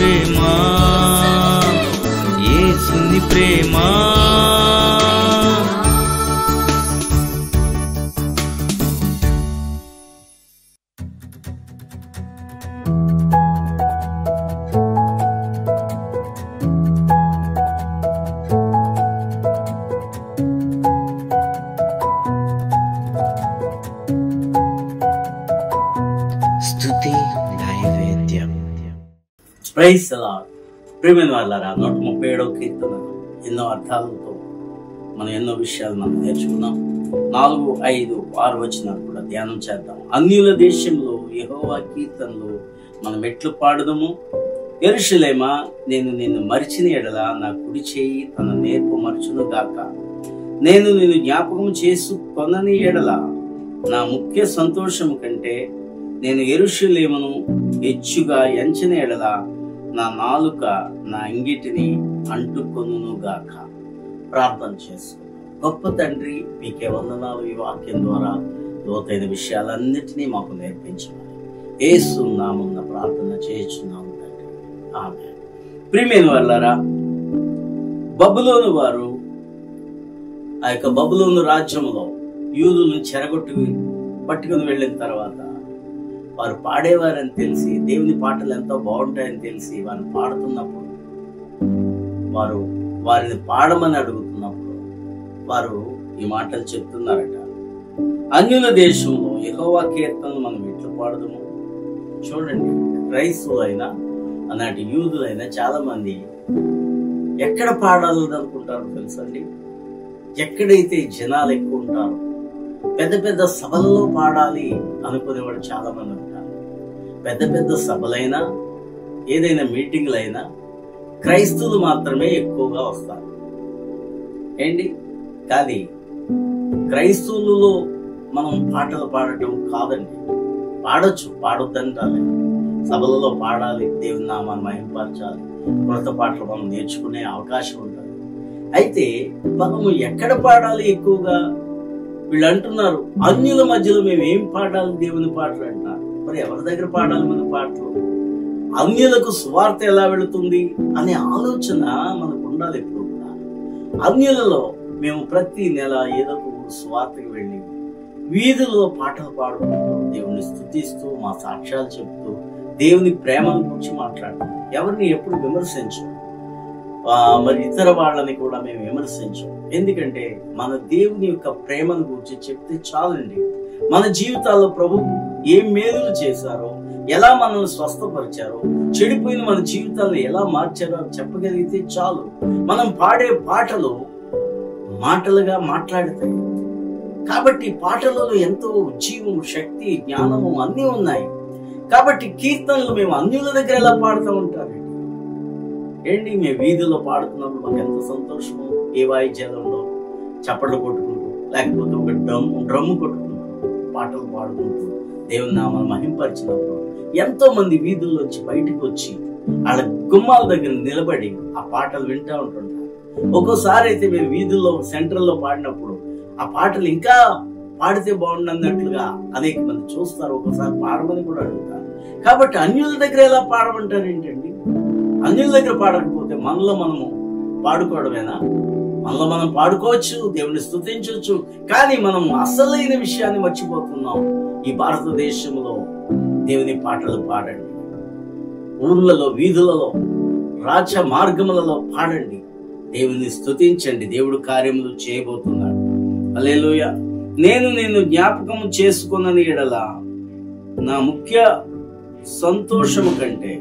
ప్రేమ, యేసుని ప్రేమ. స్తుతి నైవేద్యం. Praise the Lord. ప్రియమైన వాళ్ళారా, 137వ కీర్తన ఎన్నో అర్థాలతో మనం ఎన్నో విషయాలు మనం నేర్చుకున్నాం. 4, 5, 6 వచనాలు కూడా ధ్యానం చేద్దాం. అన్యుల దేశంలో యెహోవా కీర్తనలు మనం ఎట్లు పాడుదము. యెరూషలేమా, నేను నిన్ను మరిచిన ఎడల నా కుడి చేయి తన నేర్పు మరచును గాక. నేను నిన్ను జ్ఞాపకం చేసుకొనని ఎడల నా ముఖ్య సంతోషము కంటే నేను యెరూషలేమును హెచ్చుగా ఎంచిన ఎడల నా నాలుక నా అంగిటిని అంటుకొనును గాక. ప్రార్థన చేసుకుందాం. గొప్ప తండ్రి, మీకే వందనాలు. ఈ వాక్యం ద్వారా లోతైన విషయాలన్నిటినీ మాకు నేర్పించమని యేసు నామమున ప్రార్థన చేయుచున్నాము తండ్రి. ఆమేన్. ప్రియమైన వాళ్ళారా, బబులోను వారు ఆ యొక్క బబులోను రాజ్యంలో యూదులను చెరగొట్టి పట్టుకుని వెళ్ళిన తర్వాత వారు పాడేవారని తెలిసి, దేవుని పాటలు ఎంతో బాగుంటాయని తెలిసి వారిని పాడుతున్నప్పుడు, వారు వారిని పాడమని అడుగుతున్నప్పుడు వారు ఈ మాటలు చెప్తున్నారట. అన్యుల దేశంలో యెహోవా కీర్తనలు మనం ఎట్లా పాడదాము. చూడండి, క్రైస్తవులైనా అలాంటి యూదులైనా చాలా మంది ఎక్కడ పాడాలని అనుకుంటారో తెలుసండి. ఎక్కడైతే జనాలు ఎక్కువ ఉంటారో పెద్ద పెద్ద సభలలో పాడాలి అనుకునేవాడు చాలా మంది ఉంటారు. పెద్ద పెద్ద సభలైనా ఏదైనా మీటింగ్లైనా క్రైస్తవులు మాత్రమే ఎక్కువగా వస్తారు ఏంటి. కానీ క్రైస్తవులలో మనం పాటలు పాడటం కాదండి. పాడొచ్చు, పాడొద్దంటారు. సభలలో పాడాలి, దేవుని నామాన్ని మహింపరచాలి, కొత్త పాటలు మనం నేర్చుకునే అవకాశం ఉంటుంది. అయితే మనము ఎక్కడ పాడాలి ఎక్కువగా? వీళ్ళు అంటున్నారు, అన్యుల మధ్యలో మేము ఏం పాడాలి దేవుని పాటలు అంటున్నారు. మరి ఎవరి దగ్గర పాడాలి మన పాటలు? అన్యులకు సువార్త ఎలా వెళుతుంది అనే ఆలోచన మనకు ఉండాలి ఎప్పుడు కూడా. అన్యులలో మేము ప్రతి నెల ఏదో ఒక సువార్తకి వెళ్ళి వీధుల్లో పాటలు పాడుకుంటూ దేవుని స్తుతిస్తూ మా సాక్ష్యాలు చెప్తూ దేవుని ప్రేమను గురించి మాట్లాడుతాం. ఎవరిని ఎప్పుడు విమర్శించు, మరి ఇతర వాళ్ళని కూడా మేము విమర్శించం. ఎందుకంటే మన దేవుని యొక్క ప్రేమను గురించి చెప్తే చాలండి. మన జీవితాల్లో ప్రభు ఏం మేలులు చేశారో, ఎలా మనల్ని స్వస్థపరిచారో, చెడిపోయిన మన జీవితాలను ఎలా మార్చారో చెప్పగలిగితే చాలు. మనం పాడే పాటలు మాటలుగా మాట్లాడతాయి. కాబట్టి పాటలలో ఎంతో జీవం, శక్తి, జ్ఞానము అన్నీ ఉన్నాయి. కాబట్టి కీర్తనలు మేము అన్యుల దగ్గర ఎలా పాడుతూ ఉంటారండి ఏంటి. మేము వీధిలో పాడుతున్నప్పుడు మాకు ఎంత సంతోషము. ఏ వాయిద్యాలలో చప్పట్లు కొట్టుకుంటూ, లేకపోతే ఒక డ్రమ్ము కొట్టుకుంటూ పాటలు పాడుకుంటూ దేవుని నామాన్ని మహింపరిచినప్పుడు ఎంతో మంది వీధుల్లోంచి బయటకు వచ్చి వాళ్ళ గుమ్మాల దగ్గర నిలబడి ఆ పాటలు వింటూ ఉంటుంటారు. ఒక్కోసారి అయితే మేము వీధుల్లో సెంటర్లో పాడినప్పుడు ఆ పాటలు ఇంకా పాడితే బాగుండన్నట్లుగా అనేక మంది చూస్తారు. ఒక్కోసారి పాడమని కూడా అడుగుతారు. కాబట్టి అన్యుల దగ్గర ఎలా పాడమంటారు ఏంటండి? అన్యుల దగ్గర పాడకపోతే మనలో మనము పాడుకోవడమేనా? మనలో మనం పాడుకోవచ్చు, దేవుని స్తుతించవచ్చు. కానీ మనం అసలైన విషయాన్ని మర్చిపోతున్నాం. ఈ భారతదేశంలో దేవుని పాటలు పాడండి. ఊర్లలో, వీధులలో, రాజ మార్గములలో పాడండి. దేవుని స్తుతించండి. దేవుడు కార్యములు చేయబోతున్నాడు. హల్లెలూయా. నేను నిన్ను జ్ఞాపకము చేసుకున్నని ఎడల నా ముఖ్య సంతోషము కంటే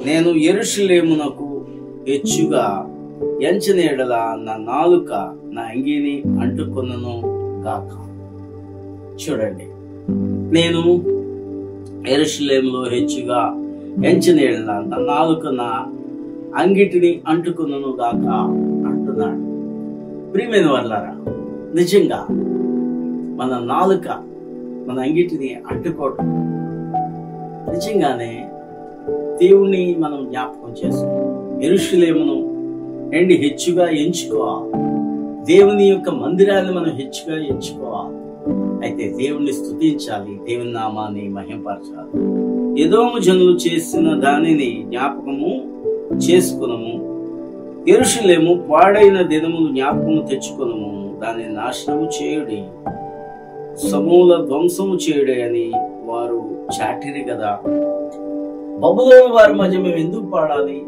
నేను యెరూషలేమునకు హెచ్చుగా ఎంచిన ఎడల నా నాలుక నా అంగీని అంటుకొనను గాక. చూడండి, నేను యెరూషలేములో హెచ్చుగా ఎంచిన ఎడల నా నాలుక నా అంగిటిని అంటుకొనను గాక అంటున్నాడు. ప్రియమైన వాళ్ళారా, నిజంగా మన నాలుక మన అంగిటిని అంటుకోవటం నిజంగానే దేవుణ్ణి మనం జ్ఞాపకం చేసుకోవాలి. యెరూషలేమును హెచ్చుగా ఎంచుకోవాలి. దేవుని యొక్క మందిరాన్ని మనం హెచ్చుగా ఎంచుకోవాలి. అయితే దేవుణ్ణి స్తుతించాలి, దేవుని నామాన్ని మహింపరచాలి. ఎదోము జనులు చేసిన దానిని జ్ఞాపకము చేసుకునము. యెరూషలేము పాడైన దినములు జ్ఞాపకము తెచ్చుకునము. దాన్ని నాశనము చేయుడి, సమూల ధ్వంసము చేయుడి అని వారు చాటిరి కదా. బబులోను వారి మధ్య మేము ఎందుకు పాడాలి?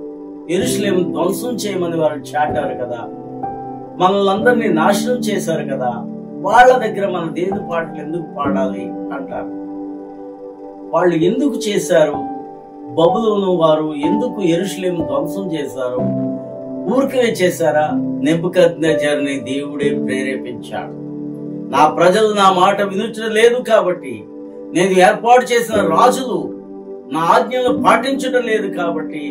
యెరూషలేము ధ్వంసం చేయమని వారు చాటారు కదా. మనల్ని అందరినీ నాశనం చేశారు కదా. వాళ్ళ దగ్గర మన దేవుని పాటలు ఎందుకు పాడాలి అంటారు. వాళ్ళు ఎందుకు చేశారు? బబులోను వారు ఎందుకు యెరూషలేము ధ్వంసం చేశారు? ఊరికే చేశారా? నెబుకద్నెజరుని దేవుడే ప్రేరేపించాడు. నా ప్రజలు నా మాట వినుట లేదు కాబట్టి, నేను ఏర్పాటు చేసిన రాజులు నా ఆజ్ఞలు పాటించడం లేదు కాబట్టి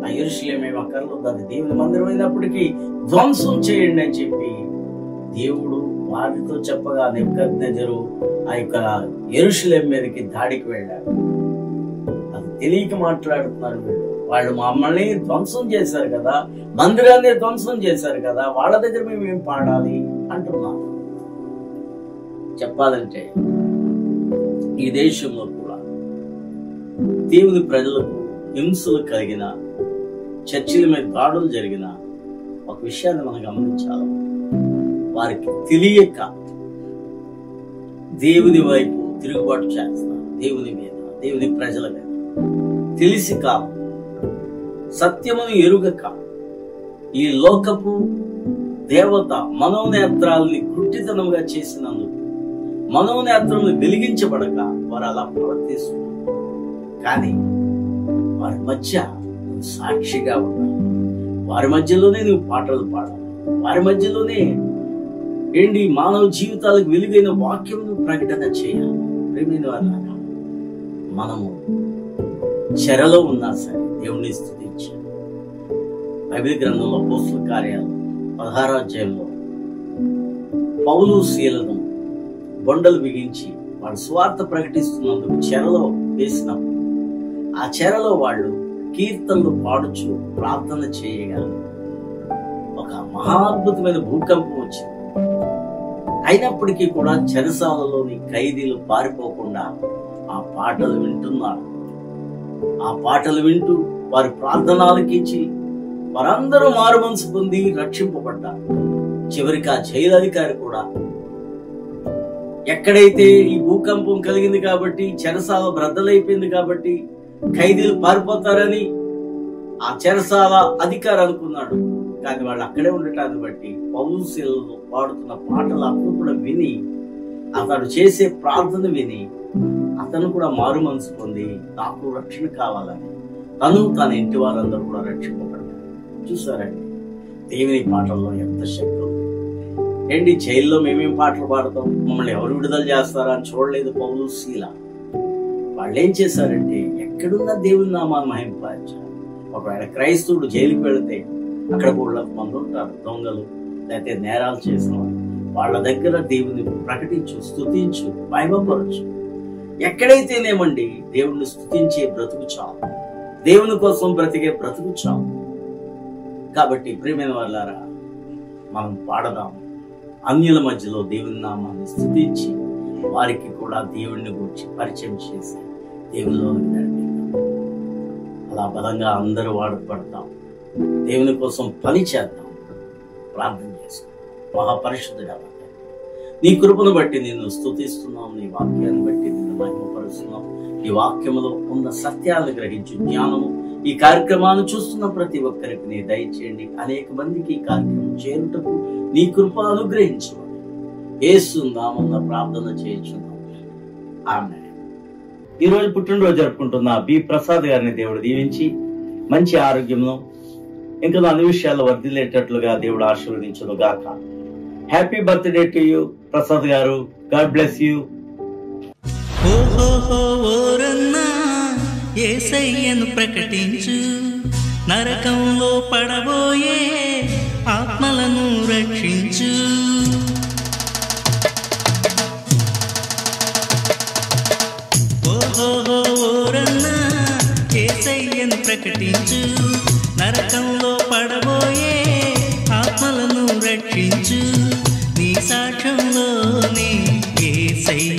ఆ యెరూషలేము అక్కర్లో దాన్ని దేవుని మందిరం అయినప్పటికీ ధ్వంసం చేయండి అని చెప్పి దేవుడు వారితో చెప్పగా నెబుకద్నెజరు ఆ యొక్క యెరూషలేము మీదకి దాడికి వెళ్ళాడు. అది తెలియక మాట్లాడుతున్నారు వీళ్ళు. వాళ్ళు మమ్మల్ని ధ్వంసం చేశారు కదా, మందిరాన్ని ధ్వంసం చేశారు కదా, వాళ్ళ దగ్గర మేము ఏం పాడాలి అంటున్నాం. చెప్పాలంటే ఈ దేశంలో కూడా దేవుని ప్రజలకు హింసలు కలిగిన, చర్చిల మీద దాడులు జరిగిన ఒక విషయాన్ని మనం గమనించాలి. వారికి తెలియక దేవుని వైపు తిరుగుబాటు చేస్తారు. దేవుని మీద, దేవుని ప్రజల మీద తెలిసి కాదు, సత్యమును ఎరుగక ఈ లోకపు దేవత మనోనేత్రాలని గుడ్డితనముగా చేసినందుకు మనోనేత్రములు వెలిగించబడక వారు అలా ప్రవర్తిస్తున్నారు. కానీ వారి మధ్య నువ్వు సాక్షిగా ఉండాలి. వారి మధ్యలోనే నువ్వు పాటలు పాడాలి. వారి మధ్యలోనే మానవ జీవితాలకు వెలుగైన వాక్యమును ప్రకటన చేయాలి. ప్రేమైన వారలారా, మనము చెరలో ఉన్నా సరే దేవుణ్ణి స్తుతించాలి. బైబిల్ గ్రంథంలో అపోస్తలుల కార్యాలు 16వ అధ్యాయంలో పౌలు శీలను బొండలు బిగించి వాళ్ళు స్వార్థ ప్రకటిస్తున్నందుకు చెరలో వేసినప్పుడు ఆ చెరలో వాళ్ళు కీర్తనలు పాడుచు ప్రార్థన చేయగా ఒక మహాద్భుతమైన భూకంపం వచ్చింది. అయినప్పటికీ కూడా చెరసాలలోని ఖైదీలు పారిపోకుండా ఆ పాటలు వింటున్నారు. ఆ పాటలు వింటూ వారి ప్రార్థనలకిచ్చి వారందరూ మారు మనసు పొంది రక్షింపబడ్డారు. చివరికి ఆ జైలు అధికారి కూడా ఎక్కడైతే ఈ భూకంపం కలిగింది కాబట్టి, చెరసాల బ్రద్దలైపోయింది కాబట్టి ఖైదీలు పారిపోతారని ఆ చెరసాల అధికారి అనుకున్నాడు. కానీ వాళ్ళు అక్కడే ఉండటాన్ని బట్టి పౌలు శీలను పాడుతున్న పాటలు అతను కూడా విని, అతడు చేసే ప్రార్థన విని అతను కూడా మారు మనసు పొంది నాకు రక్షణ కావాలని తన ఇంటి వారందరూ కూడా రక్షింపబడ్డారు. చూసారండి దేవుని పాటల్లో ఎంత శక్తి ఉంది. జైల్లో మేమేం పాటలు పాడతాం, మమ్మల్ని ఎవరు విడుదల చేస్తారా అని చూడలేదు పౌలు శీల. వాళ్ళు ఏం చేశారంటే ఎక్కడున్న దేవుని నామాన్ని మహింపరచారు. ఒకవేళ క్రైస్తవుడు జైలుకి వెళితే అక్కడ 3 మంది ఉంటారు, దొంగలు లేకపోతే నేరాలు చేసిన వాళ్ళు. వాళ్ళ దగ్గర దేవుని ప్రకటించు, స్తుతించు, మహిమపరచు. ఎక్కడైతేనేమండి దేవుణ్ణి స్తుతించే బ్రతుకు చాలు, దేవుని కోసం బ్రతికే బ్రతుకు చాలు. కాబట్టి ప్రియమైన వాళ్ళారా, మనం పాడదాం. అన్యుల మధ్యలో దేవుని నామాన్ని స్తుతించి వారికి కూడా దేవుణ్ణి గురించి పరిచయం చేసి దేవునిలోకి నడిపిద్దాం. అలా బలంగా అందరూ వాడపడతాం. దేవుని కోసం పని చేద్దాం, ప్రార్థన చేసుకుందాం. మహాపరిశుద్ధుడా, నీ కృపను బట్టి నిన్ను స్తుతిస్తున్నాం, నీ వాక్యాన్ని బట్టి నిన్ను మహిమపరుస్తున్నాం. ఈ వాక్యములో ఉన్న సత్యాలను గ్రహించు జ్ఞానము ఈ కార్యక్రమాన్ని చూస్తున్న ప్రతి ఒక్కరికి నీ దయచేయండి. అనేక మందికి ఈ కార్యక్రమం చేరుటకు నీ కృప అనుగ్రహించు. యేసు నామమున ప్రార్థన చేయుచున్నాం, ఆమేన్. ఈ రోజు పుట్టినరోజు జరుపుకుంటున్న బి ప్రసాద్ గారిని దేవుడు దీవించి మంచి ఆరోగ్యంలో ఇంకా అన్ని విషయాల్లో వర్ధిల్లేటట్లుగా దేవుడు ఆశీర్వదించును గాక. Happy birthday to you Prasad garu. God bless you. యేసయ్యను ప్రకటించు, నరకంలో పడబోయే ఆత్మలను రక్షించు. ఓరన్నా యేసయ్యను ప్రకటించు, నరకంలో పడబోయే ఆత్మలను రక్షించు. నీ సాక్ష్యంలోనే యేసయ్య